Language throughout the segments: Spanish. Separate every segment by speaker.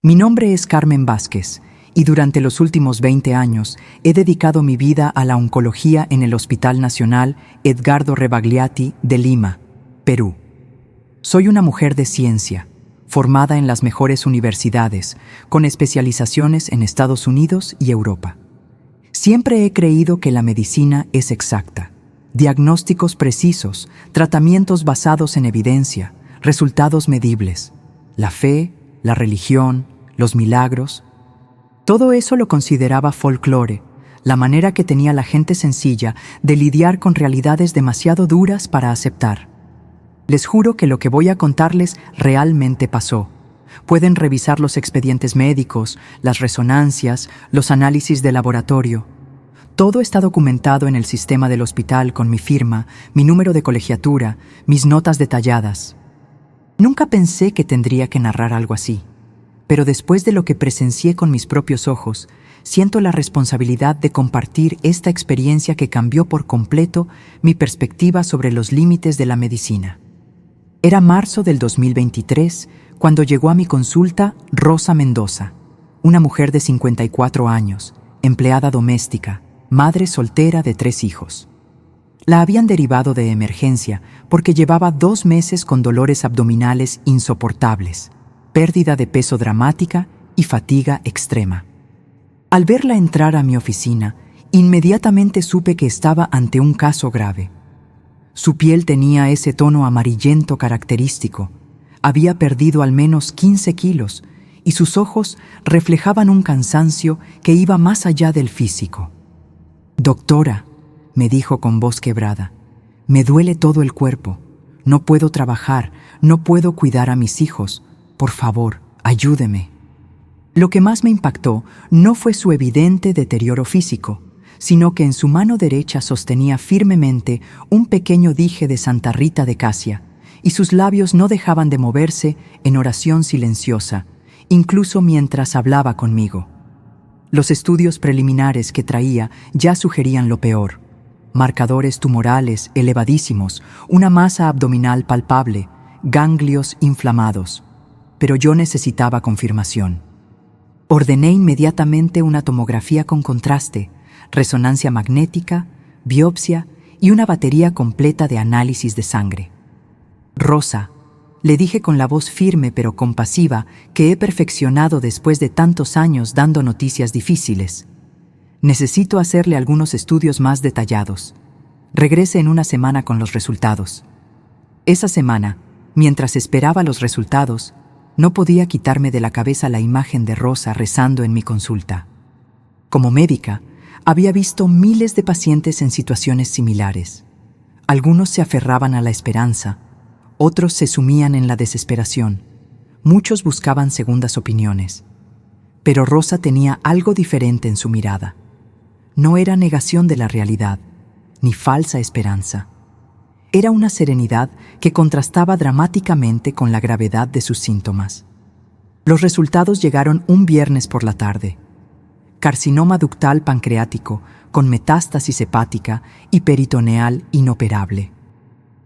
Speaker 1: Mi nombre es Carmen Vázquez y durante los últimos 20 años he dedicado mi vida a la oncología en el Hospital Nacional Edgardo Rebagliati de Lima, Perú. Soy una mujer de ciencia, formada en las mejores universidades, con especializaciones en Estados Unidos y Europa. Siempre he creído que la medicina es exacta. Diagnósticos precisos, tratamientos basados en evidencia, resultados medibles. La fe, la religión, los milagros. Todo eso lo consideraba folclore, la manera que tenía la gente sencilla de lidiar con realidades demasiado duras para aceptar. Les juro que lo que voy a contarles realmente pasó. Pueden revisar los expedientes médicos, las resonancias, los análisis de laboratorio. Todo está documentado en el sistema del hospital con mi firma, mi número de colegiatura, mis notas detalladas. Nunca pensé que tendría que narrar algo así, pero después de lo que presencié con mis propios ojos, siento la responsabilidad de compartir esta experiencia que cambió por completo mi perspectiva sobre los límites de la medicina. Era marzo del 2023 cuando llegó a mi consulta Rosa Mendoza, una mujer de 54 años, empleada doméstica, madre soltera de 3 hijos. La habían derivado de emergencia porque llevaba 2 meses con dolores abdominales insoportables, pérdida de peso dramática y fatiga extrema. Al verla entrar a mi oficina, inmediatamente supe que estaba ante un caso grave. Su piel tenía ese tono amarillento característico, había perdido al menos 15 kilos y sus ojos reflejaban un cansancio que iba más allá del físico. «Doctora», me dijo con voz quebrada, «me duele todo el cuerpo, no puedo trabajar, no puedo cuidar a mis hijos, por favor, ayúdeme». Lo que más me impactó no fue su evidente deterioro físico, sino que en su mano derecha sostenía firmemente un pequeño dije de Santa Rita de Casia, y sus labios no dejaban de moverse en oración silenciosa, incluso mientras hablaba conmigo. Los estudios preliminares que traía ya sugerían lo peor: marcadores tumorales elevadísimos, una masa abdominal palpable, ganglios inflamados. Pero yo necesitaba confirmación. Ordené inmediatamente una tomografía con contraste, resonancia magnética, biopsia y una batería completa de análisis de sangre. «Rosa», le dije con la voz firme pero compasiva que he perfeccionado después de tantos años dando noticias difíciles, «necesito hacerle algunos estudios más detallados. Regrese en una semana con los resultados». Esa semana, mientras esperaba los resultados, no podía quitarme de la cabeza la imagen de Rosa rezando en mi consulta. Como médica, había visto miles de pacientes en situaciones similares. Algunos se aferraban a la esperanza, otros se sumían en la desesperación, muchos buscaban segundas opiniones. Pero Rosa tenía algo diferente en su mirada. No era negación de la realidad, ni falsa esperanza. Era una serenidad que contrastaba dramáticamente con la gravedad de sus síntomas. Los resultados llegaron un viernes por la tarde. Carcinoma ductal pancreático con metástasis hepática y peritoneal inoperable.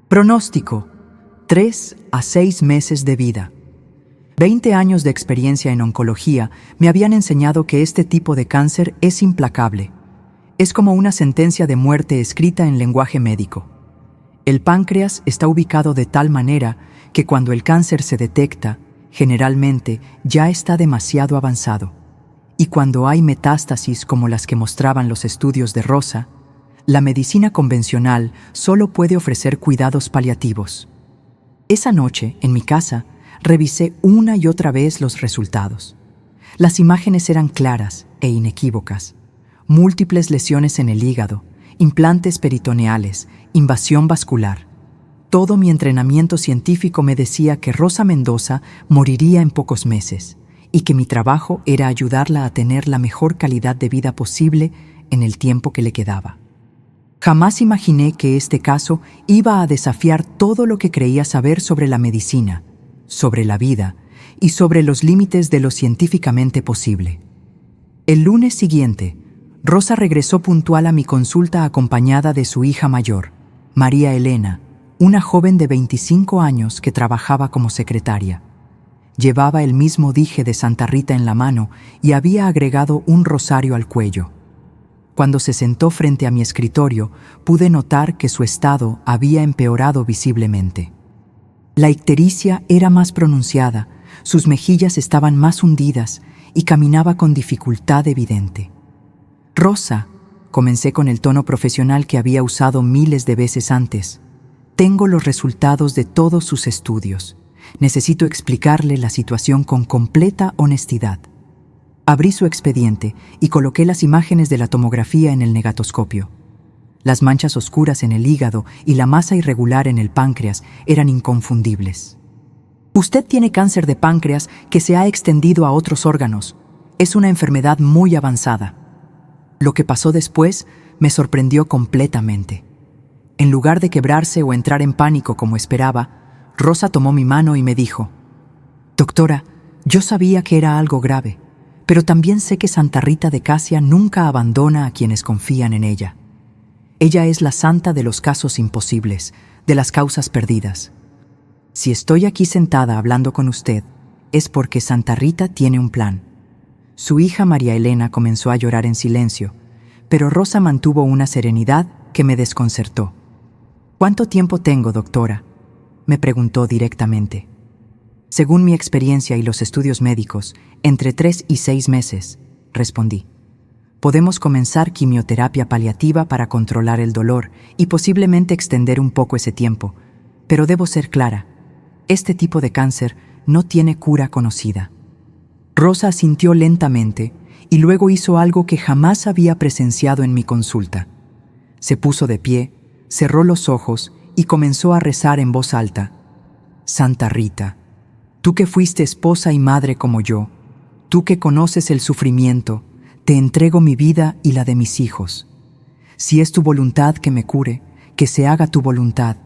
Speaker 1: Pronóstico: 3 a 6 meses de vida. 20 años de experiencia en oncología me habían enseñado que este tipo de cáncer es implacable. Es como una sentencia de muerte escrita en lenguaje médico. El páncreas está ubicado de tal manera que cuando el cáncer se detecta, generalmente ya está demasiado avanzado. Y cuando hay metástasis como las que mostraban los estudios de Rosa, la medicina convencional solo puede ofrecer cuidados paliativos. Esa noche, en mi casa, revisé una y otra vez los resultados. Las imágenes eran claras e inequívocas. Múltiples lesiones en el hígado, implantes peritoneales, invasión vascular. Todo mi entrenamiento científico me decía que Rosa Mendoza moriría en pocos meses y que mi trabajo era ayudarla a tener la mejor calidad de vida posible en el tiempo que le quedaba. Jamás imaginé que este caso iba a desafiar todo lo que creía saber sobre la medicina, sobre la vida y sobre los límites de lo científicamente posible. El lunes siguiente, Rosa regresó puntual a mi consulta acompañada de su hija mayor, María Elena, una joven de 25 años que trabajaba como secretaria. Llevaba el mismo dije de Santa Rita en la mano y había agregado un rosario al cuello. Cuando se sentó frente a mi escritorio, pude notar que su estado había empeorado visiblemente. La ictericia era más pronunciada, sus mejillas estaban más hundidas y caminaba con dificultad evidente. «Rosa», comencé con el tono profesional que había usado miles de veces antes, «tengo los resultados de todos sus estudios. Necesito explicarle la situación con completa honestidad». Abrí su expediente y coloqué las imágenes de la tomografía en el negatoscopio. Las manchas oscuras en el hígado y la masa irregular en el páncreas eran inconfundibles. «Usted tiene cáncer de páncreas que se ha extendido a otros órganos. Es una enfermedad muy avanzada». Lo que pasó después me sorprendió completamente. En lugar de quebrarse o entrar en pánico como esperaba, Rosa tomó mi mano y me dijo: «Doctora, yo sabía que era algo grave, pero también sé que Santa Rita de Casia nunca abandona a quienes confían en ella. Ella es la santa de los casos imposibles, de las causas perdidas. Si estoy aquí sentada hablando con usted, es porque Santa Rita tiene un plan». Su hija María Elena comenzó a llorar en silencio, pero Rosa mantuvo una serenidad que me desconcertó. «¿Cuánto tiempo tengo, doctora?», me preguntó directamente. «Según mi experiencia y los estudios médicos, entre 3 y 6 meses», respondí. «Podemos comenzar quimioterapia paliativa para controlar el dolor y posiblemente extender un poco ese tiempo, pero debo ser clara, este tipo de cáncer no tiene cura conocida». Rosa asintió lentamente y luego hizo algo que jamás había presenciado en mi consulta. Se puso de pie, cerró los ojos y comenzó a rezar en voz alta: «Santa Rita, tú que fuiste esposa y madre como yo, tú que conoces el sufrimiento, te entrego mi vida y la de mis hijos. Si es tu voluntad que me cure, que se haga tu voluntad.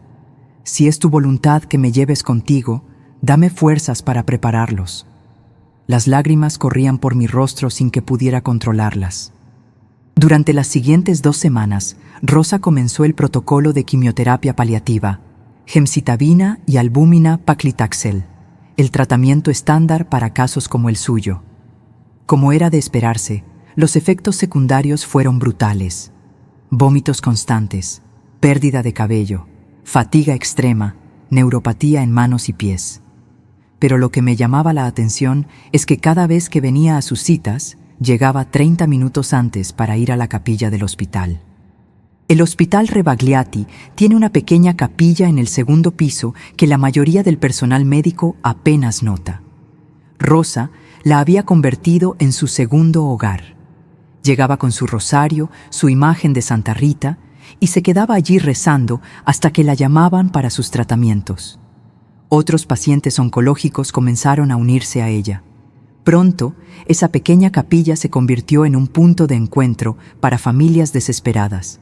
Speaker 1: Si es tu voluntad que me lleves contigo, dame fuerzas para prepararlos». Las lágrimas corrían por mi rostro sin que pudiera controlarlas. Durante las siguientes 2 semanas, Rosa comenzó el protocolo de quimioterapia paliativa, gemcitabina y albúmina paclitaxel, el tratamiento estándar para casos como el suyo. Como era de esperarse, los efectos secundarios fueron brutales: vómitos constantes, pérdida de cabello, fatiga extrema, neuropatía en manos y pies. Pero lo que me llamaba la atención es que cada vez que venía a sus citas, llegaba 30 minutos antes para ir a la capilla del hospital. El Hospital Rebagliati tiene una pequeña capilla en el 2º piso que la mayoría del personal médico apenas nota. Rosa la había convertido en su segundo hogar. Llegaba con su rosario, su imagen de Santa Rita, y se quedaba allí rezando hasta que la llamaban para sus tratamientos. Otros pacientes oncológicos comenzaron a unirse a ella. Pronto, esa pequeña capilla se convirtió en un punto de encuentro para familias desesperadas.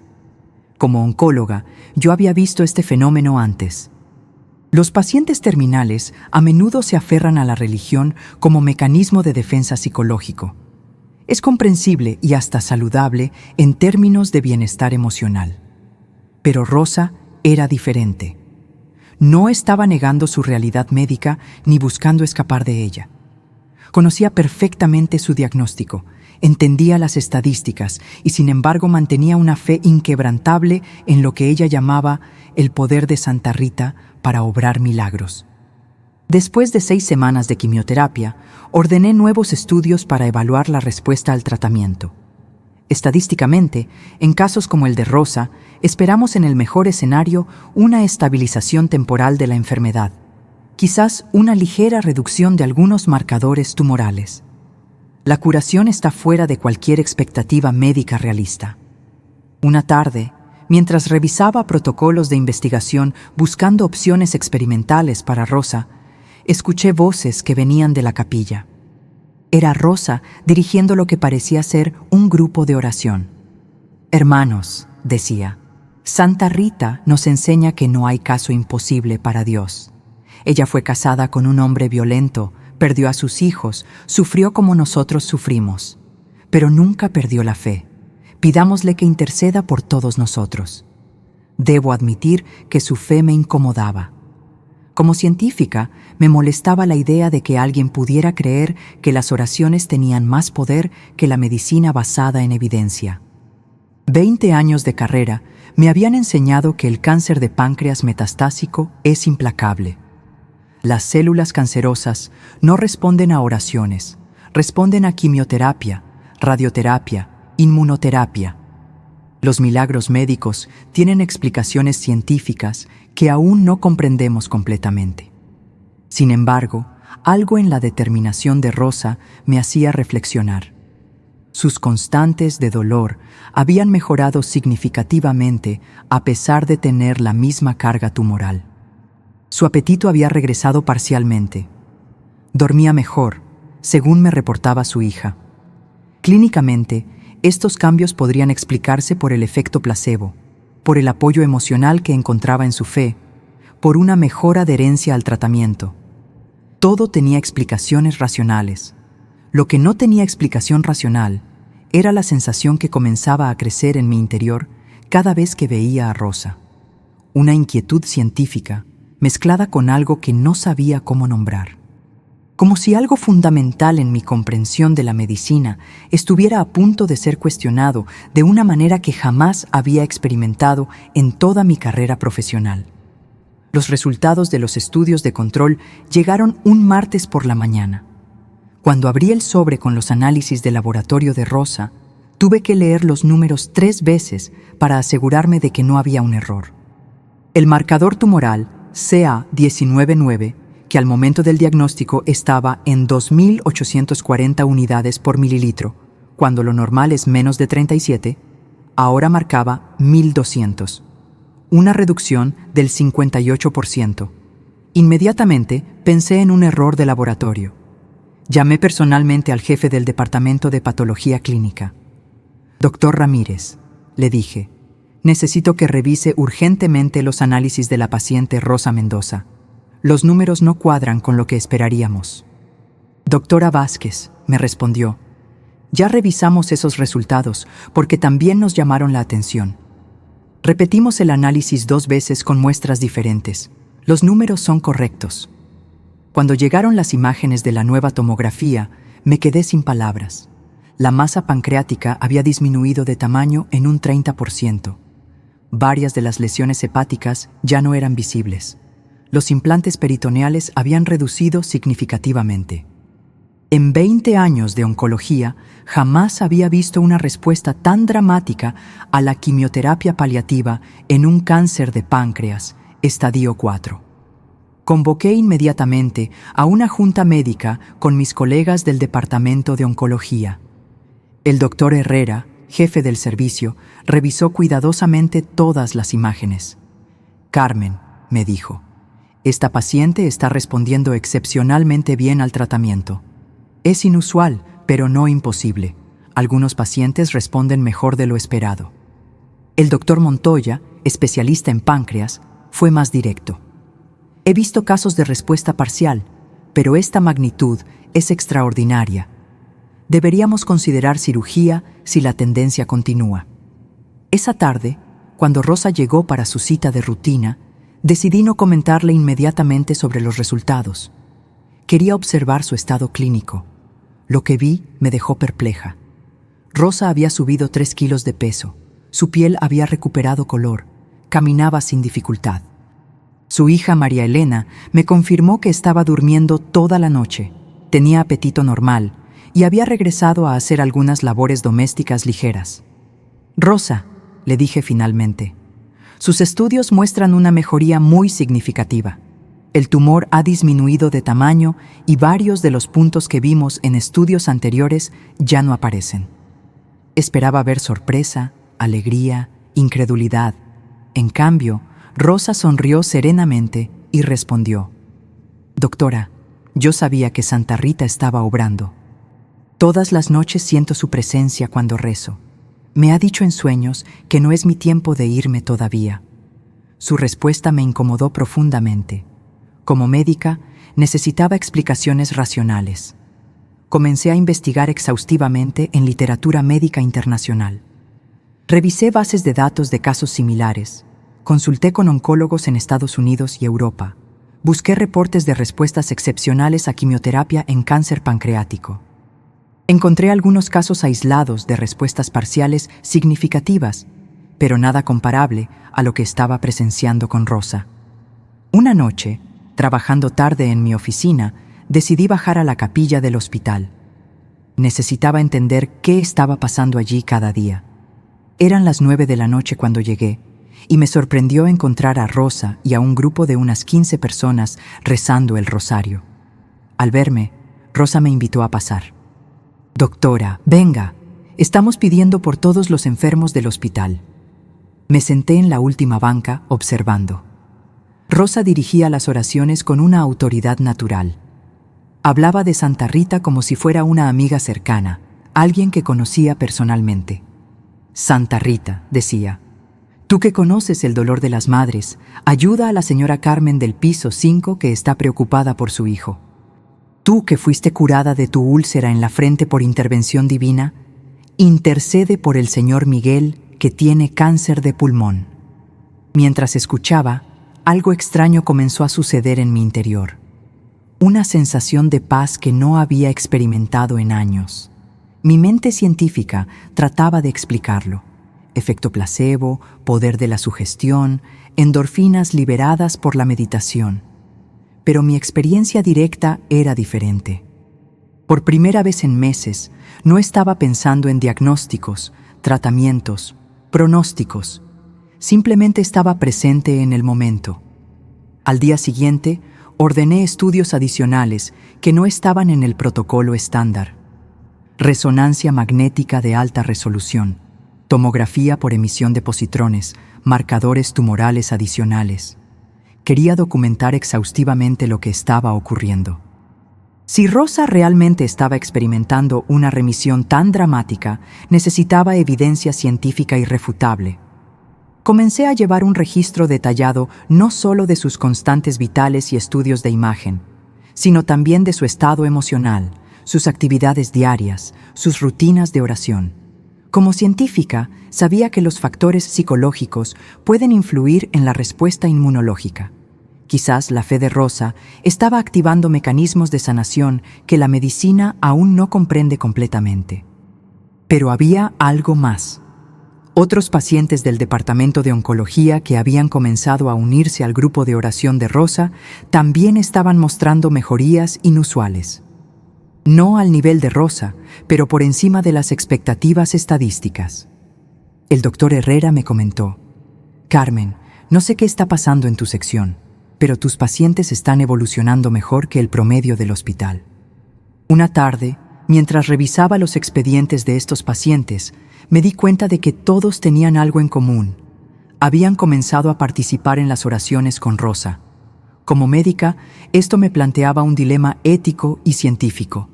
Speaker 1: Como oncóloga, yo había visto este fenómeno antes. Los pacientes terminales a menudo se aferran a la religión como mecanismo de defensa psicológico. Es comprensible y hasta saludable en términos de bienestar emocional. Pero Rosa era diferente. No estaba negando su realidad médica ni buscando escapar de ella. Conocía perfectamente su diagnóstico, entendía las estadísticas y sin embargo mantenía una fe inquebrantable en lo que ella llamaba el poder de Santa Rita para obrar milagros. Después de 6 semanas de quimioterapia, ordené nuevos estudios para evaluar la respuesta al tratamiento. Estadísticamente, en casos como el de Rosa, esperamos en el mejor escenario una estabilización temporal de la enfermedad, quizás una ligera reducción de algunos marcadores tumorales. La curación está fuera de cualquier expectativa médica realista. Una tarde, mientras revisaba protocolos de investigación buscando opciones experimentales para Rosa, escuché voces que venían de la capilla. Era Rosa dirigiendo lo que parecía ser un grupo de oración. «Hermanos», decía, «Santa Rita nos enseña que no hay caso imposible para Dios. Ella fue casada con un hombre violento, perdió a sus hijos, sufrió como nosotros sufrimos, pero nunca perdió la fe. Pidámosle que interceda por todos nosotros». Debo admitir que su fe me incomodaba. Como científica, me molestaba la idea de que alguien pudiera creer que las oraciones tenían más poder que la medicina basada en evidencia. 20 años de carrera me habían enseñado que el cáncer de páncreas metastásico es implacable. Las células cancerosas no responden a oraciones, responden a quimioterapia, radioterapia, inmunoterapia. Los milagros médicos tienen explicaciones científicas que aún no comprendemos completamente. Sin embargo, algo en la determinación de Rosa me hacía reflexionar. Sus constantes de dolor habían mejorado significativamente a pesar de tener la misma carga tumoral. Su apetito había regresado parcialmente. Dormía mejor, según me reportaba su hija. Clínicamente, estos cambios podrían explicarse por el efecto placebo, por el apoyo emocional que encontraba en su fe, por una mejor adherencia al tratamiento. Todo tenía explicaciones racionales. Lo que no tenía explicación racional era la sensación que comenzaba a crecer en mi interior cada vez que veía a Rosa. Una inquietud científica mezclada con algo que no sabía cómo nombrar. Como si algo fundamental en mi comprensión de la medicina estuviera a punto de ser cuestionado de una manera que jamás había experimentado en toda mi carrera profesional. Los resultados de los estudios de control llegaron un martes por la mañana. Cuando abrí el sobre con los análisis de laboratorio de Rosa, tuve que leer los números 3 veces para asegurarme de que no había un error. El marcador tumoral CA199, que al momento del diagnóstico estaba en 2.840 unidades por mililitro, cuando lo normal es menos de 37, ahora marcaba 1.200, una reducción del 58%. Inmediatamente pensé en un error de laboratorio. Llamé personalmente al jefe del departamento de patología clínica. «Doctor Ramírez», le dije, «necesito que revise urgentemente los análisis de la paciente Rosa Mendoza. Los números no cuadran con lo que esperaríamos». «Doctora Vázquez», me respondió, «ya revisamos esos resultados porque también nos llamaron la atención. Repetimos el análisis 2 veces con muestras diferentes. Los números son correctos». Cuando llegaron las imágenes de la nueva tomografía, me quedé sin palabras. La masa pancreática había disminuido de tamaño en un 30%. Varias de las lesiones hepáticas ya no eran visibles. Los implantes peritoneales habían reducido significativamente. En 20 años de oncología, jamás había visto una respuesta tan dramática a la quimioterapia paliativa en un cáncer de páncreas, estadio 4. Convoqué inmediatamente a una junta médica con mis colegas del departamento de oncología. El doctor Herrera, jefe del servicio, revisó cuidadosamente todas las imágenes. «Carmen», me dijo, «esta paciente está respondiendo excepcionalmente bien al tratamiento. Es inusual, pero no imposible. Algunos pacientes responden mejor de lo esperado». El doctor Montoya, especialista en páncreas, fue más directo. «He visto casos de respuesta parcial, pero esta magnitud es extraordinaria. Deberíamos considerar cirugía si la tendencia continúa». Esa tarde, cuando Rosa llegó para su cita de rutina, decidí no comentarle inmediatamente sobre los resultados. Quería observar su estado clínico. Lo que vi me dejó perpleja. Rosa había subido 3 kilos de peso. Su piel había recuperado color. Caminaba sin dificultad. Su hija María Elena me confirmó que estaba durmiendo toda la noche, tenía apetito normal y había regresado a hacer algunas labores domésticas ligeras. «Rosa», le dije finalmente, «sus estudios muestran una mejoría muy significativa. El tumor ha disminuido de tamaño y varios de los puntos que vimos en estudios anteriores ya no aparecen». Esperaba ver sorpresa, alegría, incredulidad. En cambio, Rosa sonrió serenamente y respondió: «Doctora, yo sabía que Santa Rita estaba obrando. Todas las noches siento su presencia cuando rezo. Me ha dicho en sueños que no es mi tiempo de irme todavía». Su respuesta me incomodó profundamente. Como médica, necesitaba explicaciones racionales. Comencé a investigar exhaustivamente en literatura médica internacional. Revisé bases de datos de casos similares. Consulté con oncólogos en Estados Unidos y Europa. Busqué reportes de respuestas excepcionales a quimioterapia en cáncer pancreático. Encontré algunos casos aislados de respuestas parciales significativas, pero nada comparable a lo que estaba presenciando con Rosa. Una noche, trabajando tarde en mi oficina, decidí bajar a la capilla del hospital. Necesitaba entender qué estaba pasando allí cada día. Eran las 9 de la noche cuando llegué, y me sorprendió encontrar a Rosa y a un grupo de unas 15 personas rezando el rosario. Al verme, Rosa me invitó a pasar. «Doctora, venga, estamos pidiendo por todos los enfermos del hospital». Me senté en la última banca, observando. Rosa dirigía las oraciones con una autoridad natural. Hablaba de Santa Rita como si fuera una amiga cercana, alguien que conocía personalmente. «Santa Rita», decía, «tú que conoces el dolor de las madres, ayuda a la señora Carmen del piso 5 que está preocupada por su hijo. Tú que fuiste curada de tu úlcera en la frente por intervención divina, intercede por el señor Miguel que tiene cáncer de pulmón». Mientras escuchaba, algo extraño comenzó a suceder en mi interior. Una sensación de paz que no había experimentado en años. Mi mente científica trataba de explicarlo. Efecto placebo, poder de la sugestión, endorfinas liberadas por la meditación. Pero mi experiencia directa era diferente. Por primera vez en meses, no estaba pensando en diagnósticos, tratamientos, pronósticos. Simplemente estaba presente en el momento. Al día siguiente, ordené estudios adicionales que no estaban en el protocolo estándar. Resonancia magnética de alta resolución, tomografía por emisión de positrones, marcadores tumorales adicionales. Quería documentar exhaustivamente lo que estaba ocurriendo. Si Rosa realmente estaba experimentando una remisión tan dramática, necesitaba evidencia científica irrefutable. Comencé a llevar un registro detallado no solo de sus constantes vitales y estudios de imagen, sino también de su estado emocional, sus actividades diarias, sus rutinas de oración. Como científica, sabía que los factores psicológicos pueden influir en la respuesta inmunológica. Quizás la fe de Rosa estaba activando mecanismos de sanación que la medicina aún no comprende completamente. Pero había algo más. Otros pacientes del departamento de oncología que habían comenzado a unirse al grupo de oración de Rosa también estaban mostrando mejorías inusuales. No al nivel de Rosa, pero por encima de las expectativas estadísticas. El doctor Herrera me comentó: «Carmen, no sé qué está pasando en tu sección, pero tus pacientes están evolucionando mejor que el promedio del hospital». Una tarde, mientras revisaba los expedientes de estos pacientes, me di cuenta de que todos tenían algo en común. Habían comenzado a participar en las oraciones con Rosa. Como médica, esto me planteaba un dilema ético y científico.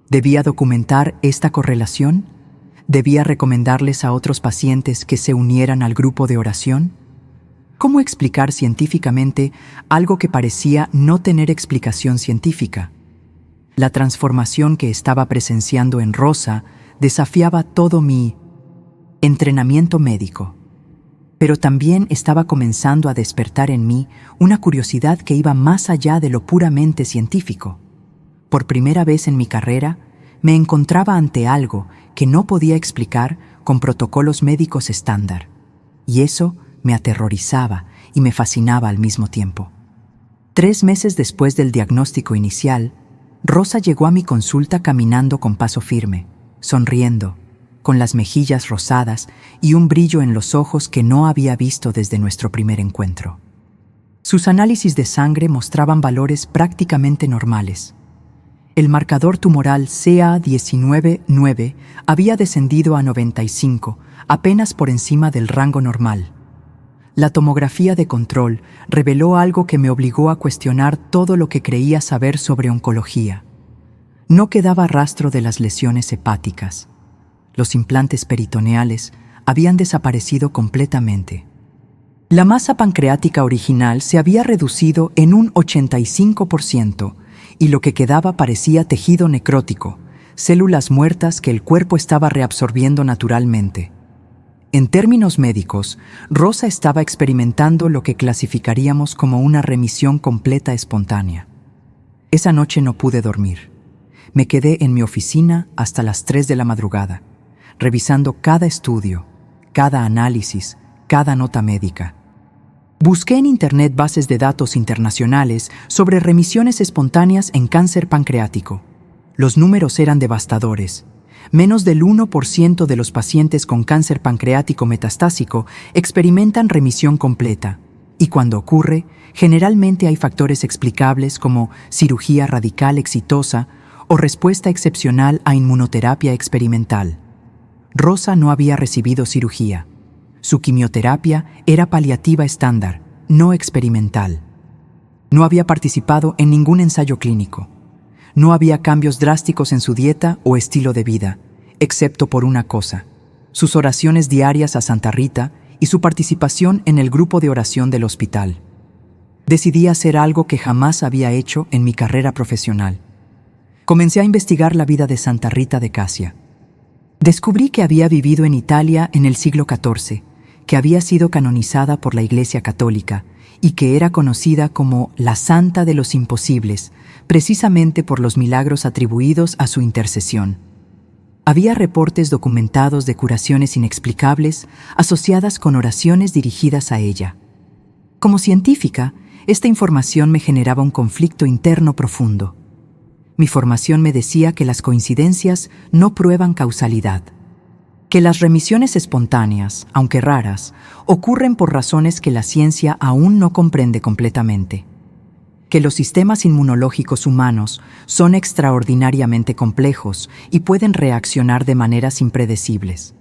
Speaker 1: ¿Debía documentar esta correlación? ¿Debía recomendarles a otros pacientes que se unieran al grupo de oración? ¿Cómo explicar científicamente algo que parecía no tener explicación científica? La transformación que estaba presenciando en Rosa desafiaba todo mi entrenamiento médico. Pero también estaba comenzando a despertar en mí una curiosidad que iba más allá de lo puramente científico. Por primera vez en mi carrera, me encontraba ante algo que no podía explicar con protocolos médicos estándar. Y eso me aterrorizaba y me fascinaba al mismo tiempo. 3 meses después del diagnóstico inicial, Rosa llegó a mi consulta caminando con paso firme, sonriendo, con las mejillas rosadas y un brillo en los ojos que no había visto desde nuestro primer encuentro. Sus análisis de sangre mostraban valores prácticamente normales. El marcador tumoral CA19-9 había descendido a 95, apenas por encima del rango normal. La tomografía de control reveló algo que me obligó a cuestionar todo lo que creía saber sobre oncología. No quedaba rastro de las lesiones hepáticas. Los implantes peritoneales habían desaparecido completamente. La masa pancreática original se había reducido en un 85% y lo que quedaba parecía tejido necrótico, células muertas que el cuerpo estaba reabsorbiendo naturalmente. En términos médicos, Rosa estaba experimentando lo que clasificaríamos como una remisión completa espontánea. Esa noche no pude dormir. Me quedé en mi oficina hasta las 3 de la madrugada, revisando cada estudio, cada análisis, cada nota médica. Busqué en Internet bases de datos internacionales sobre remisiones espontáneas en cáncer pancreático. Los números eran devastadores. Menos del 1% de los pacientes con cáncer pancreático metastásico experimentan remisión completa, y cuando ocurre, generalmente hay factores explicables como cirugía radical exitosa o respuesta excepcional a inmunoterapia experimental. Rosa no había recibido cirugía. Su quimioterapia era paliativa estándar, no experimental. No había participado en ningún ensayo clínico. No había cambios drásticos en su dieta o estilo de vida, excepto por una cosa: sus oraciones diarias a Santa Rita y su participación en el grupo de oración del hospital. Decidí hacer algo que jamás había hecho en mi carrera profesional. Comencé a investigar la vida de Santa Rita de Casia. Descubrí que había vivido en Italia en el siglo XIV, que había sido canonizada por la Iglesia Católica y que era conocida como la Santa de los Imposibles, precisamente por los milagros atribuidos a su intercesión. Había reportes documentados de curaciones inexplicables asociadas con oraciones dirigidas a ella. Como científica, esta información me generaba un conflicto interno profundo. Mi formación me decía que las coincidencias no prueban causalidad, que las remisiones espontáneas, aunque raras, ocurren por razones que la ciencia aún no comprende completamente, que los sistemas inmunológicos humanos son extraordinariamente complejos y pueden reaccionar de maneras impredecibles.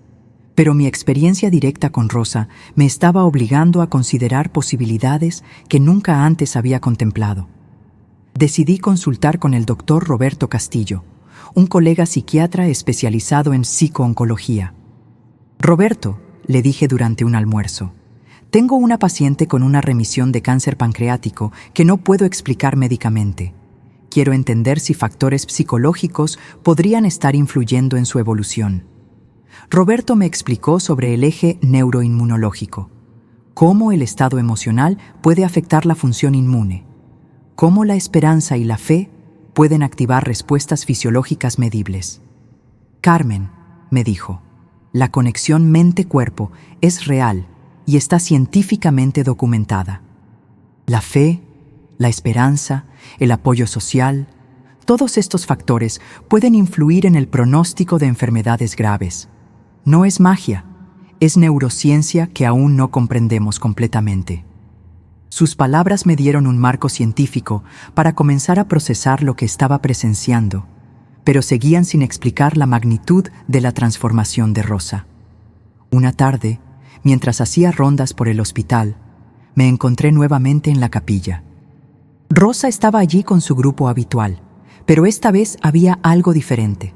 Speaker 1: Pero mi experiencia directa con Rosa me estaba obligando a considerar posibilidades que nunca antes había contemplado. Decidí consultar con el doctor Roberto Castillo, un colega psiquiatra especializado en psicooncología. «Roberto», le dije durante un almuerzo, «tengo una paciente con una remisión de cáncer pancreático que no puedo explicar médicamente. Quiero entender si factores psicológicos podrían estar influyendo en su evolución». Roberto me explicó sobre el eje neuroinmunológico, cómo el estado emocional puede afectar la función inmune, cómo la esperanza y la fe pueden activar respuestas fisiológicas medibles. «Carmen», me dijo, «la conexión mente-cuerpo es real y está científicamente documentada. La fe, la esperanza, el apoyo social, todos estos factores pueden influir en el pronóstico de enfermedades graves. No es magia, es neurociencia que aún no comprendemos completamente». Sus palabras me dieron un marco científico para comenzar a procesar lo que estaba presenciando, pero seguían sin explicar la magnitud de la transformación de Rosa. Una tarde, mientras hacía rondas por el hospital, me encontré nuevamente en la capilla. Rosa estaba allí con su grupo habitual, pero esta vez había algo diferente.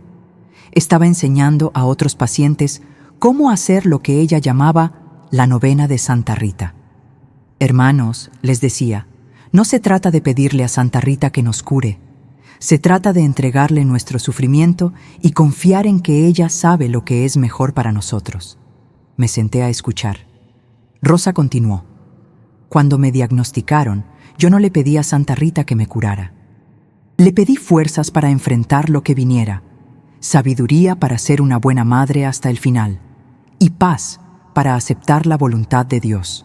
Speaker 1: Estaba enseñando a otros pacientes cómo hacer lo que ella llamaba la novena de Santa Rita. «Hermanos», les decía, «no se trata de pedirle a Santa Rita que nos cure. Se trata de entregarle nuestro sufrimiento y confiar en que ella sabe lo que es mejor para nosotros». Me senté a escuchar. Rosa continuó. «Cuando me diagnosticaron, yo no le pedí a Santa Rita que me curara. Le pedí fuerzas para enfrentar lo que viniera, sabiduría para ser una buena madre hasta el final, y paz para aceptar la voluntad de Dios.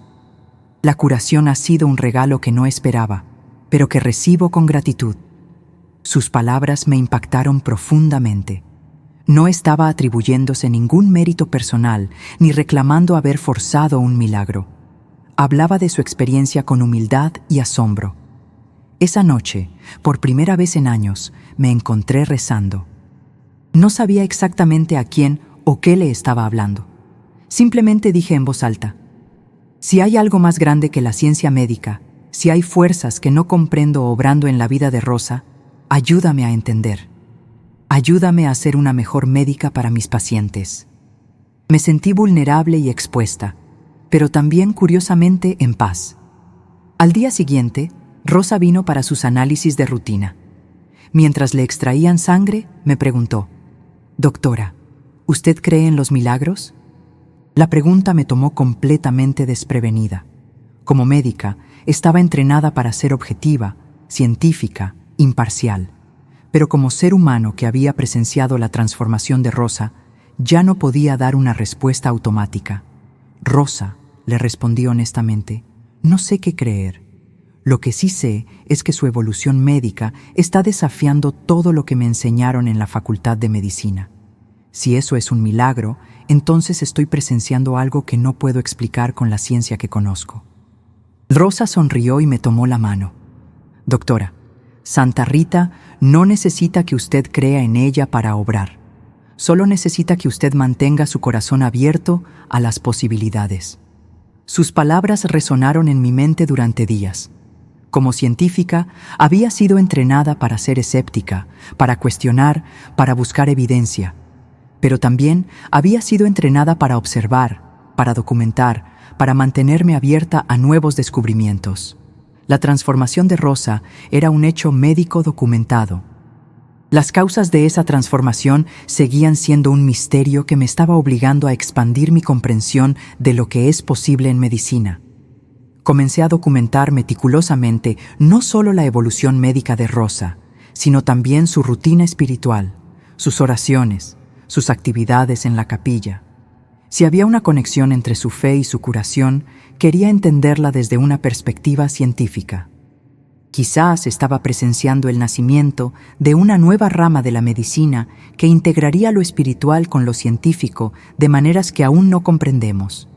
Speaker 1: La curación ha sido un regalo que no esperaba, pero que recibo con gratitud». Sus palabras me impactaron profundamente. No estaba atribuyéndose ningún mérito personal ni reclamando haber forzado un milagro. Hablaba de su experiencia con humildad y asombro. Esa noche, por primera vez en años, me encontré rezando. No sabía exactamente a quién o qué le estaba hablando. Simplemente dije en voz alta: «Si hay algo más grande que la ciencia médica, si hay fuerzas que no comprendo obrando en la vida de Rosa, ayúdame a entender. Ayúdame a ser una mejor médica para mis pacientes». Me sentí vulnerable y expuesta, pero también curiosamente en paz. Al día siguiente, Rosa vino para sus análisis de rutina. Mientras le extraían sangre, me preguntó: «Doctora, ¿usted cree en los milagros?». La pregunta me tomó completamente desprevenida. Como médica, estaba entrenada para ser objetiva, científica, imparcial. Pero como ser humano que había presenciado la transformación de Rosa, ya no podía dar una respuesta automática. Rosa, le respondí honestamente, no sé qué creer. Lo que sí sé es que su evolución médica está desafiando todo lo que me enseñaron en la Facultad de Medicina. Si eso es un milagro, entonces estoy presenciando algo que no puedo explicar con la ciencia que conozco. Rosa sonrió y me tomó la mano. Doctora, Santa Rita no necesita que usted crea en ella para obrar. Solo necesita que usted mantenga su corazón abierto a las posibilidades. Sus palabras resonaron en mi mente durante días. Como científica, había sido entrenada para ser escéptica, para cuestionar, para buscar evidencia. Pero también había sido entrenada para observar, para documentar, para mantenerme abierta a nuevos descubrimientos. La transformación de Rosa era un hecho médico documentado. Las causas de esa transformación seguían siendo un misterio que me estaba obligando a expandir mi comprensión de lo que es posible en medicina. Comencé a documentar meticulosamente no solo la evolución médica de Rosa, sino también su rutina espiritual, sus oraciones, sus actividades en la capilla. Si había una conexión entre su fe y su curación, quería entenderla desde una perspectiva científica. Quizás estaba presenciando el nacimiento de una nueva rama de la medicina que integraría lo espiritual con lo científico de maneras que aún no comprendemos.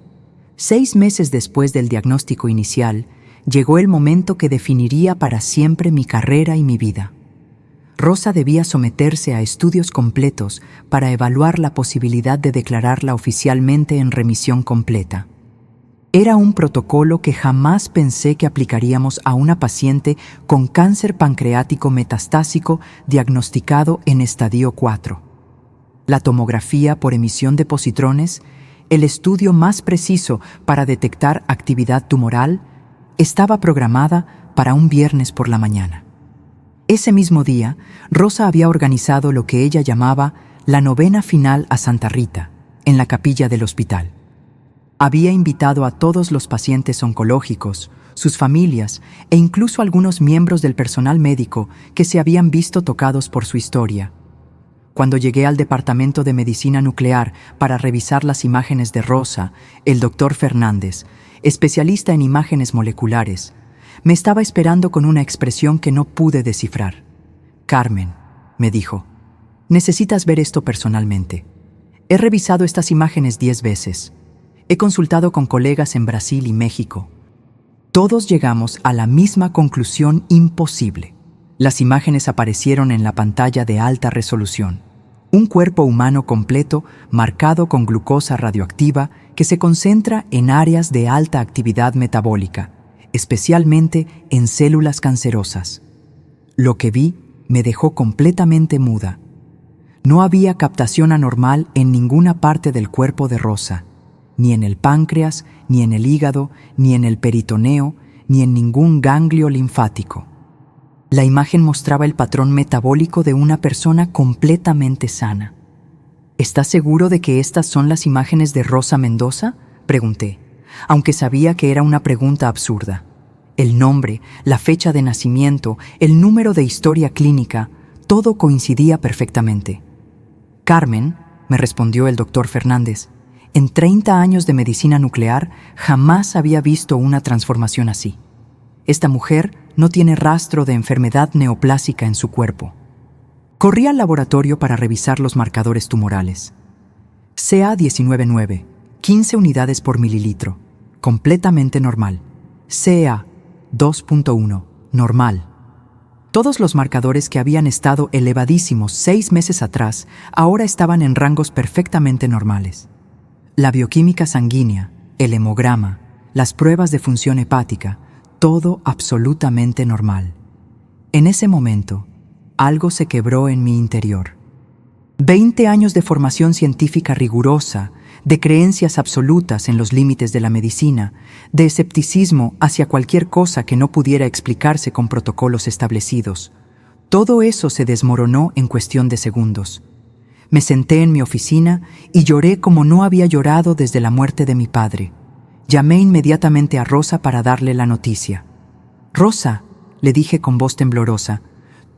Speaker 1: 6 meses después del diagnóstico inicial, llegó el momento que definiría para siempre mi carrera y mi vida. Rosa debía someterse a estudios completos para evaluar la posibilidad de declararla oficialmente en remisión completa. Era un protocolo que jamás pensé que aplicaríamos a una paciente con cáncer pancreático metastásico diagnosticado en estadio 4. La tomografía por emisión de positrones, el estudio más preciso para detectar actividad tumoral, estaba programada para un viernes por la mañana. Ese mismo día, Rosa había organizado lo que ella llamaba la novena final a Santa Rita, en la capilla del hospital. Había invitado a todos los pacientes oncológicos, sus familias e incluso algunos miembros del personal médico que se habían visto tocados por su historia. Cuando llegué al departamento de medicina nuclear para revisar las imágenes de Rosa, el doctor Fernández, especialista en imágenes moleculares, me estaba esperando con una expresión que no pude descifrar. «Carmen», me dijo, «necesitas ver esto personalmente. He revisado estas imágenes 10 veces. He consultado con colegas en Brasil y México. Todos llegamos a la misma conclusión imposible. Las imágenes aparecieron en la pantalla de alta resolución. Un cuerpo humano completo marcado con glucosa radioactiva que se concentra en áreas de alta actividad metabólica, especialmente en células cancerosas. Lo que vi me dejó completamente muda. No había captación anormal en ninguna parte del cuerpo de Rosa, ni en el páncreas, ni en el hígado, ni en el peritoneo, ni en ningún ganglio linfático. La imagen mostraba el patrón metabólico de una persona completamente sana. ¿Estás seguro de que estas son las imágenes de Rosa Mendoza?, pregunté, aunque sabía que era una pregunta absurda. El nombre, la fecha de nacimiento, el número de historia clínica, todo coincidía perfectamente. «Carmen», me respondió el doctor Fernández, «en 30 años de medicina nuclear jamás había visto una transformación así. Esta mujer no tiene rastro de enfermedad neoplásica en su cuerpo». Corrí al laboratorio para revisar los marcadores tumorales. CA-19-9, 15 unidades por mililitro, completamente normal. CA 2.1, normal. Todos los marcadores que habían estado elevadísimos 6 meses atrás ahora estaban en rangos perfectamente normales. La bioquímica sanguínea, el hemograma, las pruebas de función hepática, todo absolutamente normal. En ese momento, algo se quebró en mi interior. 20 años de formación científica rigurosa, de creencias absolutas en los límites de la medicina, de escepticismo hacia cualquier cosa que no pudiera explicarse con protocolos establecidos. Todo eso se desmoronó en cuestión de segundos. Me senté en mi oficina y lloré como no había llorado desde la muerte de mi padre. Llamé inmediatamente a Rosa para darle la noticia. «Rosa», le dije con voz temblorosa,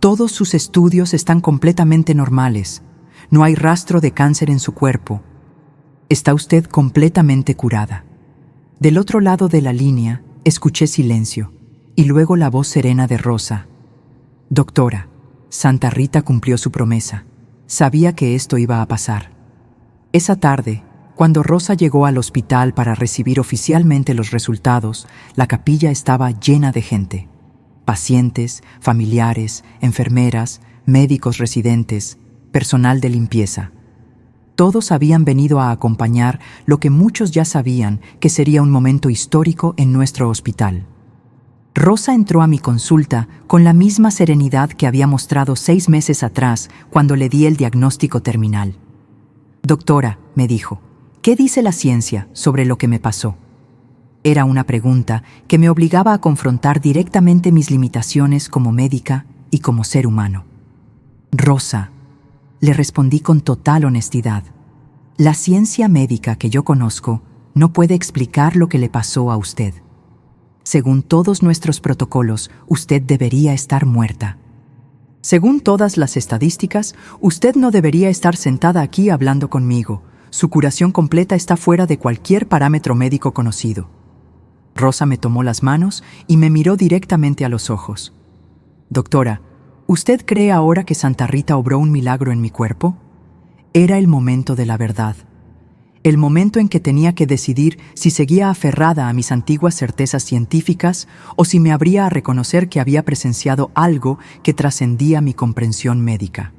Speaker 1: «todos sus estudios están completamente normales. No hay rastro de cáncer en su cuerpo. Está usted completamente curada». Del otro lado de la línea, escuché silencio y luego la voz serena de Rosa. «Doctora, Santa Rita cumplió su promesa. Sabía que esto iba a pasar». Esa tarde, cuando Rosa llegó al hospital para recibir oficialmente los resultados, la capilla estaba llena de gente. Pacientes, familiares, enfermeras, médicos residentes, personal de limpieza. Todos habían venido a acompañar lo que muchos ya sabían que sería un momento histórico en nuestro hospital. Rosa entró a mi consulta con la misma serenidad que había mostrado 6 meses atrás cuando le di el diagnóstico terminal. «Doctora», me dijo, «¿qué dice la ciencia sobre lo que me pasó?». Era una pregunta que me obligaba a confrontar directamente mis limitaciones como médica y como ser humano. «Rosa», le respondí con total honestidad, «la ciencia médica que yo conozco no puede explicar lo que le pasó a usted. Según todos nuestros protocolos, usted debería estar muerta. Según todas las estadísticas, usted no debería estar sentada aquí hablando conmigo. Su curación completa está fuera de cualquier parámetro médico conocido». Rosa me tomó las manos y me miró directamente a los ojos. «Doctora, ¿usted cree ahora que Santa Rita obró un milagro en mi cuerpo?». Era el momento de la verdad. El momento en que tenía que decidir si seguía aferrada a mis antiguas certezas científicas o si me abría a reconocer que había presenciado algo que trascendía mi comprensión médica.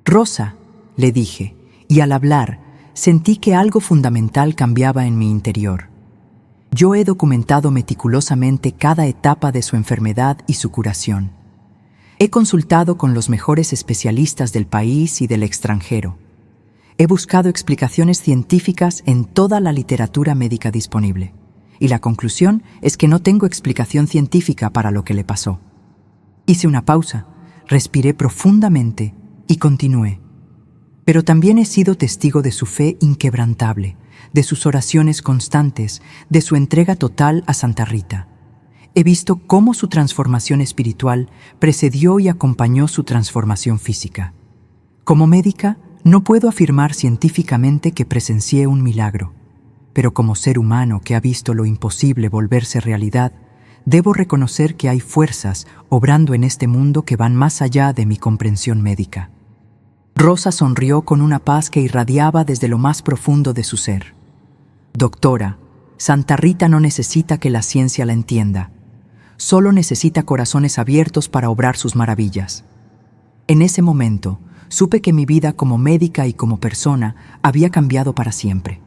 Speaker 1: «Rosa», le dije, y al hablar, sentí que algo fundamental cambiaba en mi interior. Yo he documentado meticulosamente cada etapa de su enfermedad y su curación. He consultado con los mejores especialistas del país y del extranjero. He buscado explicaciones científicas en toda la literatura médica disponible. Y la conclusión es que no tengo explicación científica para lo que le pasó. Hice una pausa, respiré profundamente y continué. Pero también he sido testigo de su fe inquebrantable, de sus oraciones constantes, de su entrega total a Santa Rita. He visto cómo su transformación espiritual precedió y acompañó su transformación física. Como médica, no puedo afirmar científicamente que presencié un milagro, pero como ser humano que ha visto lo imposible volverse realidad, debo reconocer que hay fuerzas obrando en este mundo que van más allá de mi comprensión médica. Rosa sonrió con una paz que irradiaba desde lo más profundo de su ser. «Doctora, Santa Rita no necesita que la ciencia la entienda. Solo necesita corazones abiertos para obrar sus maravillas». En ese momento, supe que mi vida como médica y como persona había cambiado para siempre.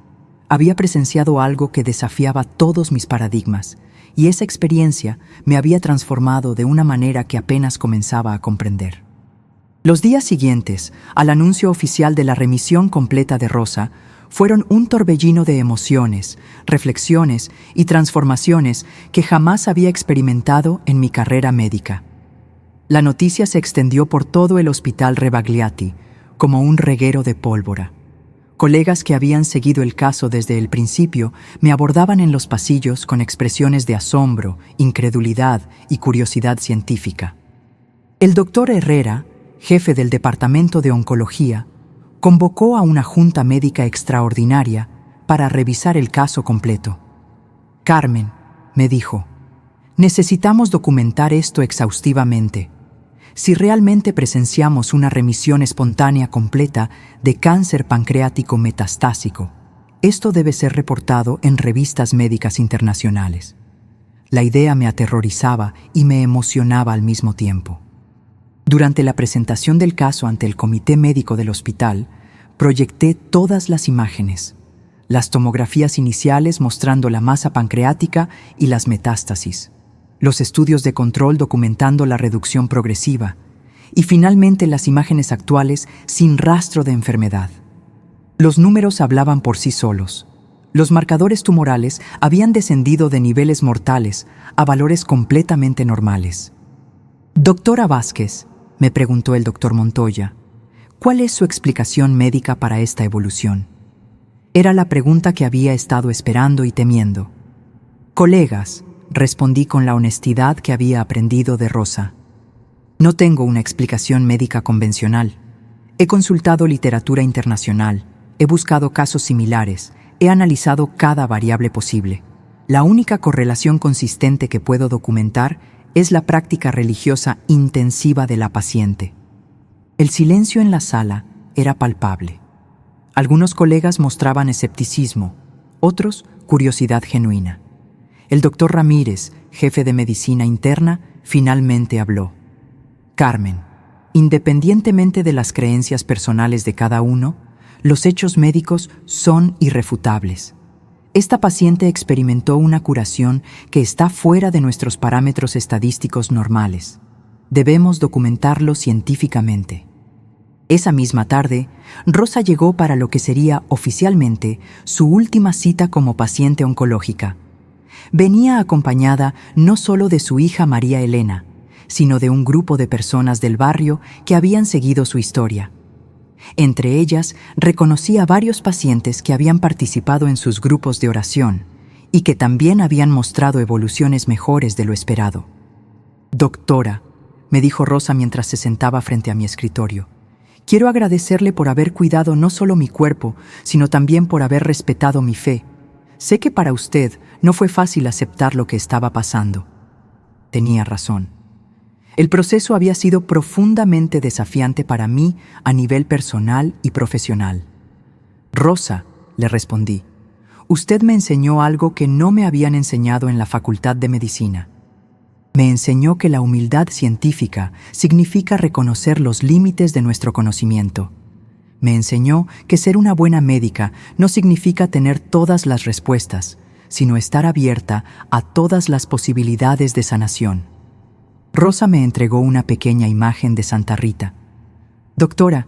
Speaker 1: Había presenciado algo que desafiaba todos mis paradigmas, y esa experiencia me había transformado de una manera que apenas comenzaba a comprender. Los días siguientes, al anuncio oficial de la remisión completa de Rosa, fueron un torbellino de emociones, reflexiones y transformaciones que jamás había experimentado en mi carrera médica. La noticia se extendió por todo el hospital Rebagliati, como un reguero de pólvora. Colegas que habían seguido el caso desde el principio me abordaban en los pasillos con expresiones de asombro, incredulidad y curiosidad científica. El doctor Herrera, jefe del Departamento de Oncología, convocó a una junta médica extraordinaria para revisar el caso completo. «Carmen», me dijo, «necesitamos documentar esto exhaustivamente. Si realmente presenciamos una remisión espontánea completa de cáncer pancreático metastásico, esto debe ser reportado en revistas médicas internacionales». La idea me aterrorizaba y me emocionaba al mismo tiempo. Durante la presentación del caso ante el comité médico del hospital, proyecté todas las imágenes, las tomografías iniciales mostrando la masa pancreática y las metástasis, los estudios de control documentando la reducción progresiva y finalmente las imágenes actuales sin rastro de enfermedad. Los números hablaban por sí solos. Los marcadores tumorales habían descendido de niveles mortales a valores completamente normales. «Doctora Vázquez», me preguntó el doctor Montoya, ¿Cuál es su explicación médica para esta evolución? Era la pregunta que había estado esperando y temiendo. Colegas, respondí con la honestidad que había aprendido de Rosa. No tengo una explicación médica convencional. He consultado literatura internacional, he buscado casos similares, he analizado cada variable posible. La única correlación consistente que puedo documentar es la práctica religiosa intensiva de la paciente. El silencio en la sala era palpable. Algunos colegas mostraban escepticismo, otros curiosidad genuina. El doctor Ramírez, jefe de medicina interna, finalmente habló. Carmen, independientemente de las creencias personales de cada uno, los hechos médicos son irrefutables. Esta paciente experimentó una curación que está fuera de nuestros parámetros estadísticos normales. Debemos documentarlo científicamente. Esa misma tarde, Rosa llegó para lo que sería oficialmente su última cita como paciente oncológica. Venía acompañada no solo de su hija María Elena, sino de un grupo de personas del barrio que habían seguido su historia. Entre ellas, reconocí a varios pacientes que habían participado en sus grupos de oración y que también habían mostrado evoluciones mejores de lo esperado. «Doctora», me dijo Rosa mientras se sentaba frente a mi escritorio, «quiero agradecerle por haber cuidado no solo mi cuerpo, sino también por haber respetado mi fe. Sé que para usted no fue fácil aceptar lo que estaba pasando». Tenía razón. El proceso había sido profundamente desafiante para mí a nivel personal y profesional. «Rosa», le respondí, «usted me enseñó algo que no me habían enseñado en la Facultad de Medicina. Me enseñó que la humildad científica significa reconocer los límites de nuestro conocimiento. Me enseñó que ser una buena médica no significa tener todas las respuestas, sino estar abierta a todas las posibilidades de sanación». Rosa me entregó una pequeña imagen de Santa Rita. «Doctora,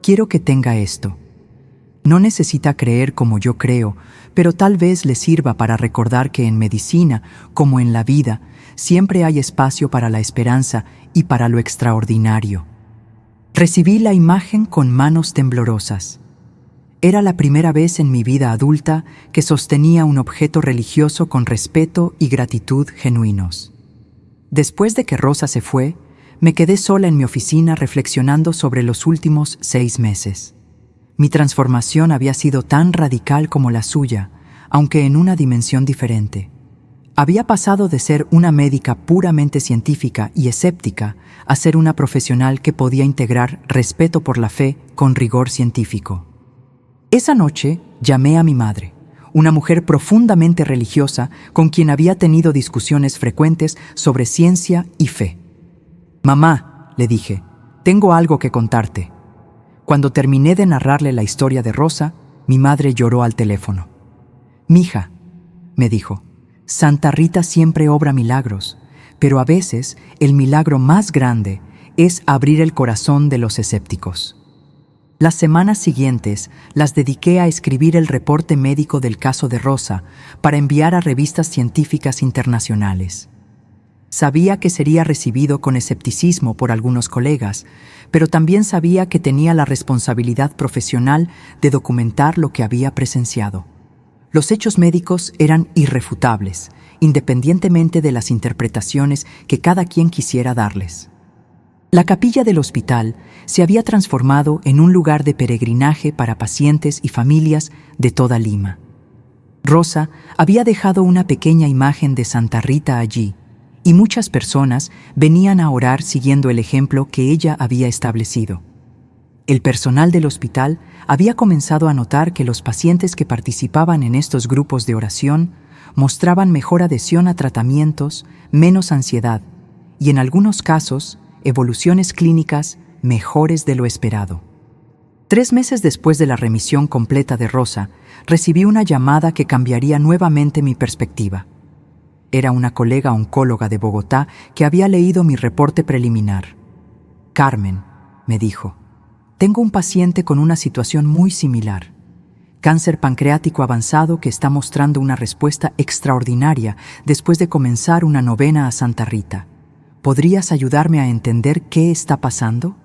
Speaker 1: quiero que tenga esto. No necesita creer como yo creo, pero tal vez le sirva para recordar que en medicina, como en la vida, siempre hay espacio para la esperanza y para lo extraordinario». Recibí la imagen con manos temblorosas. Era la primera vez en mi vida adulta que sostenía un objeto religioso con respeto y gratitud genuinos. Después de que Rosa se fue, me quedé sola en mi oficina reflexionando sobre los últimos 6 meses. Mi transformación había sido tan radical como la suya, aunque en una dimensión diferente. Había pasado de ser una médica puramente científica y escéptica a ser una profesional que podía integrar respeto por la fe con rigor científico. Esa noche llamé a mi madre, una mujer profundamente religiosa con quien había tenido discusiones frecuentes sobre ciencia y fe. «Mamá», le dije, «tengo algo que contarte». Cuando terminé de narrarle la historia de Rosa, mi madre lloró al teléfono. «Mija», me dijo, «Santa Rita siempre obra milagros, pero a veces el milagro más grande es abrir el corazón de los escépticos». Las semanas siguientes las dediqué a escribir el reporte médico del caso de Rosa para enviar a revistas científicas internacionales. Sabía que sería recibido con escepticismo por algunos colegas, pero también sabía que tenía la responsabilidad profesional de documentar lo que había presenciado. Los hechos médicos eran irrefutables, independientemente de las interpretaciones que cada quien quisiera darles. La capilla del hospital se había transformado en un lugar de peregrinaje para pacientes y familias de toda Lima. Rosa había dejado una pequeña imagen de Santa Rita allí, y muchas personas venían a orar siguiendo el ejemplo que ella había establecido. El personal del hospital había comenzado a notar que los pacientes que participaban en estos grupos de oración mostraban mejor adhesión a tratamientos, menos ansiedad, y en algunos casos, evoluciones clínicas mejores de lo esperado. 3 meses después de la remisión completa de Rosa, recibí una llamada que cambiaría nuevamente mi perspectiva. Era una colega oncóloga de Bogotá que había leído mi reporte preliminar. «Carmen», me dijo, «tengo un paciente con una situación muy similar. Cáncer pancreático avanzado que está mostrando una respuesta extraordinaria después de comenzar una novena a Santa Rita. ¿Podrías ayudarme a entender qué está pasando?».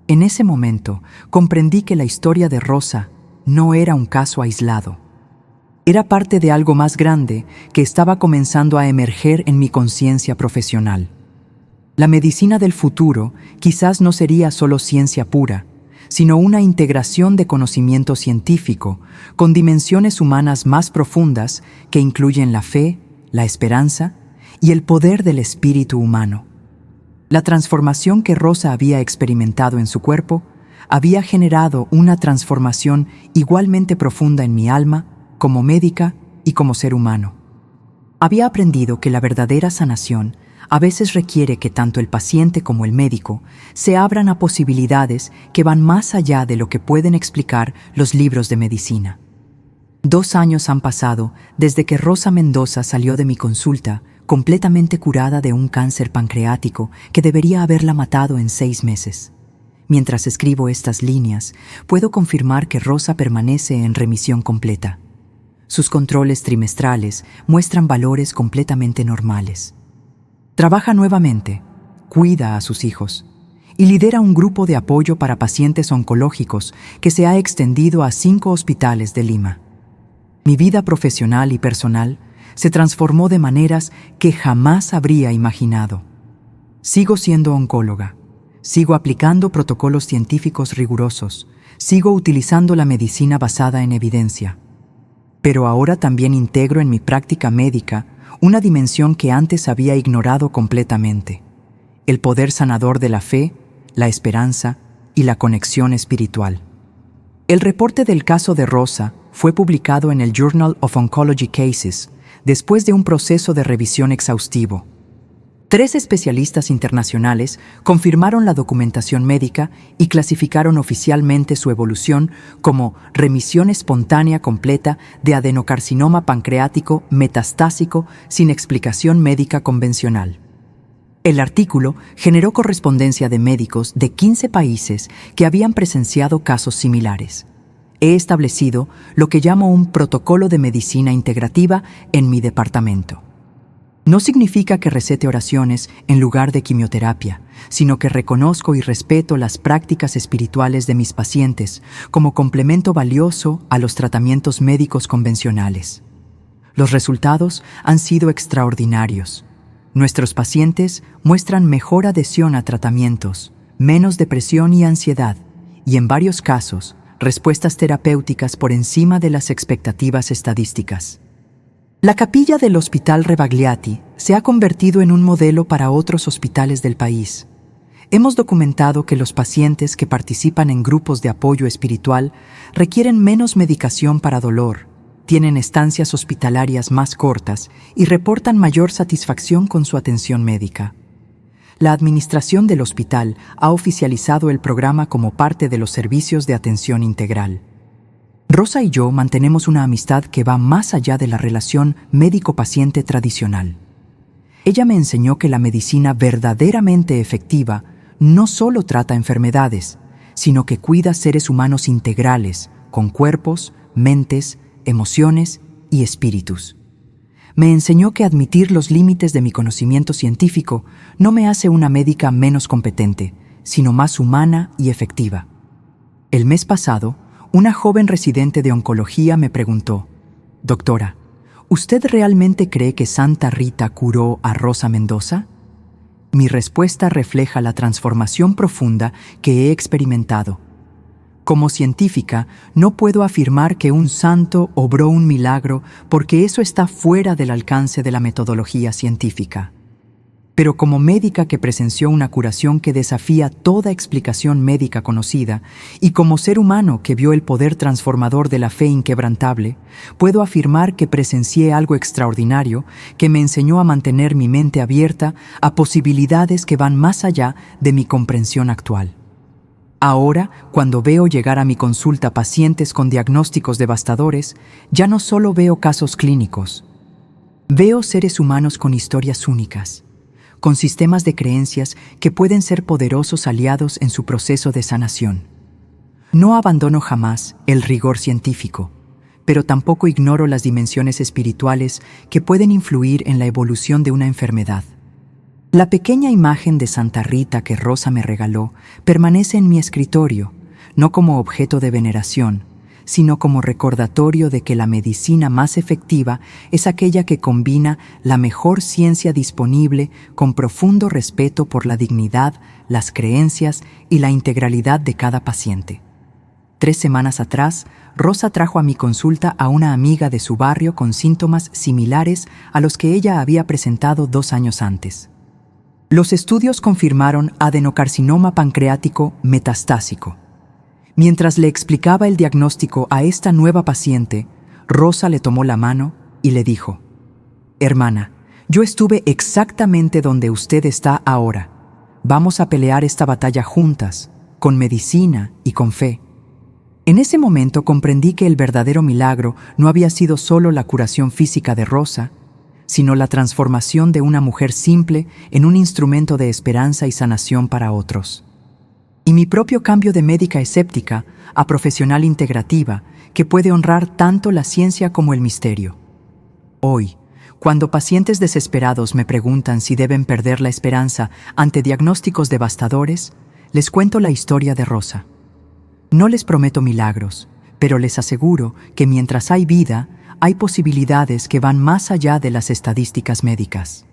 Speaker 1: En ese momento comprendí que la historia de Rosa no era un caso aislado. Era parte de algo más grande que estaba comenzando a emerger en mi conciencia profesional. La medicina del futuro quizás no sería solo ciencia pura, sino una integración de conocimiento científico con dimensiones humanas más profundas que incluyen la fe, la esperanza y el poder del espíritu humano. La transformación que Rosa había experimentado en su cuerpo había generado una transformación igualmente profunda en mi alma, como médica y como ser humano. Había aprendido que la verdadera sanación a veces requiere que tanto el paciente como el médico se abran a posibilidades que van más allá de lo que pueden explicar los libros de medicina. 2 años han pasado desde que Rosa Mendoza salió de mi consulta completamente curada de un cáncer pancreático que debería haberla matado en 6 meses. Mientras escribo estas líneas, puedo confirmar que Rosa permanece en remisión completa. Sus controles trimestrales muestran valores completamente normales. Trabaja nuevamente, cuida a sus hijos y lidera un grupo de apoyo para pacientes oncológicos que se ha extendido a 5 hospitales de Lima. Mi vida profesional y personal se transformó de maneras que jamás habría imaginado. Sigo siendo oncóloga, sigo aplicando protocolos científicos rigurosos, sigo utilizando la medicina basada en evidencia. Pero ahora también integro en mi práctica médica una dimensión que antes había ignorado completamente: el poder sanador de la fe, la esperanza y la conexión espiritual. El reporte del caso de Rosa fue publicado en el Journal of Oncology Cases después de un proceso de revisión exhaustivo. 3 especialistas internacionales confirmaron la documentación médica y clasificaron oficialmente su evolución como remisión espontánea completa de adenocarcinoma pancreático metastásico sin explicación médica convencional. El artículo generó correspondencia de médicos de 15 países que habían presenciado casos similares. He establecido lo que llamo un protocolo de medicina integrativa en mi departamento. No significa que recete oraciones en lugar de quimioterapia, sino que reconozco y respeto las prácticas espirituales de mis pacientes como complemento valioso a los tratamientos médicos convencionales. Los resultados han sido extraordinarios. Nuestros pacientes muestran mejor adhesión a tratamientos, menos depresión y ansiedad, y en varios casos, respuestas terapéuticas por encima de las expectativas estadísticas. La capilla del Hospital Rebagliati se ha convertido en un modelo para otros hospitales del país. Hemos documentado que los pacientes que participan en grupos de apoyo espiritual requieren menos medicación para dolor, tienen estancias hospitalarias más cortas y reportan mayor satisfacción con su atención médica. La administración del hospital ha oficializado el programa como parte de los servicios de atención integral. Rosa y yo mantenemos una amistad que va más allá de la relación médico-paciente tradicional. Ella me enseñó que la medicina verdaderamente efectiva no solo trata enfermedades, sino que cuida seres humanos integrales, con cuerpos, mentes, emociones y espíritus. Me enseñó que admitir los límites de mi conocimiento científico no me hace una médica menos competente, sino más humana y efectiva. El mes pasado, una joven residente de oncología me preguntó: «Doctora, ¿usted realmente cree que Santa Rita curó a Rosa Mendoza?» Mi respuesta refleja la transformación profunda que he experimentado. Como científica, no puedo afirmar que un santo obró un milagro porque eso está fuera del alcance de la metodología científica. Pero como médica que presenció una curación que desafía toda explicación médica conocida, y como ser humano que vio el poder transformador de la fe inquebrantable, puedo afirmar que presencié algo extraordinario que me enseñó a mantener mi mente abierta a posibilidades que van más allá de mi comprensión actual. Ahora, cuando veo llegar a mi consulta pacientes con diagnósticos devastadores, ya no solo veo casos clínicos. Veo seres humanos con historias únicas, con sistemas de creencias que pueden ser poderosos aliados en su proceso de sanación. No abandono jamás el rigor científico, pero tampoco ignoro las dimensiones espirituales que pueden influir en la evolución de una enfermedad. La pequeña imagen de Santa Rita que Rosa me regaló permanece en mi escritorio, no como objeto de veneración, sino como recordatorio de que la medicina más efectiva es aquella que combina la mejor ciencia disponible con profundo respeto por la dignidad, las creencias y la integralidad de cada paciente. 3 semanas atrás, Rosa trajo a mi consulta a una amiga de su barrio con síntomas similares a los que ella había presentado 2 años antes. Los estudios confirmaron adenocarcinoma pancreático metastásico. Mientras le explicaba el diagnóstico a esta nueva paciente, Rosa le tomó la mano y le dijo: «Hermana, yo estuve exactamente donde usted está ahora. Vamos a pelear esta batalla juntas, con medicina y con fe». En ese momento comprendí que el verdadero milagro no había sido solo la curación física de Rosa, sino la transformación de una mujer simple en un instrumento de esperanza y sanación para otros. Y mi propio cambio de médica escéptica a profesional integrativa, que puede honrar tanto la ciencia como el misterio. Hoy, cuando pacientes desesperados me preguntan si deben perder la esperanza ante diagnósticos devastadores, les cuento la historia de Rosa. No les prometo milagros, pero les aseguro que mientras hay vida, hay posibilidades que van más allá de las estadísticas médicas.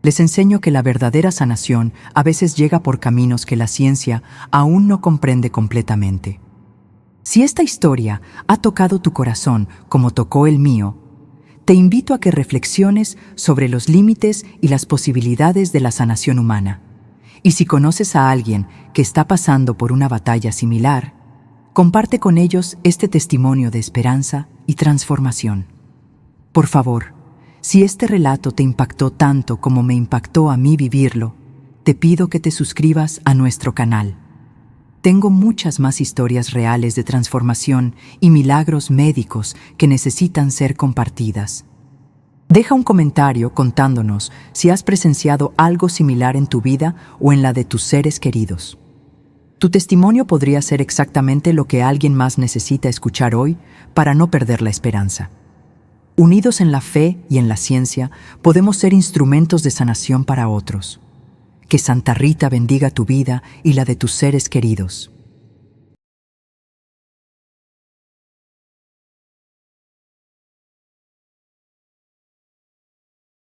Speaker 1: Les enseño que la verdadera sanación a veces llega por caminos que la ciencia aún no comprende completamente. Si esta historia ha tocado tu corazón como tocó el mío, te invito a que reflexiones sobre los límites y las posibilidades de la sanación humana. Y si conoces a alguien que está pasando por una batalla similar, comparte con ellos este testimonio de esperanza y transformación. Por favor, si este relato te impactó tanto como me impactó a mí vivirlo, te pido que te suscribas a nuestro canal. Tengo muchas más historias reales de transformación y milagros médicos que necesitan ser compartidas. Deja un comentario contándonos si has presenciado algo similar en tu vida o en la de tus seres queridos. Tu testimonio podría ser exactamente lo que alguien más necesita escuchar hoy para no perder la esperanza. Unidos en la fe y en la ciencia, podemos ser instrumentos de sanación para otros. Que Santa Rita bendiga tu vida y la de tus seres queridos.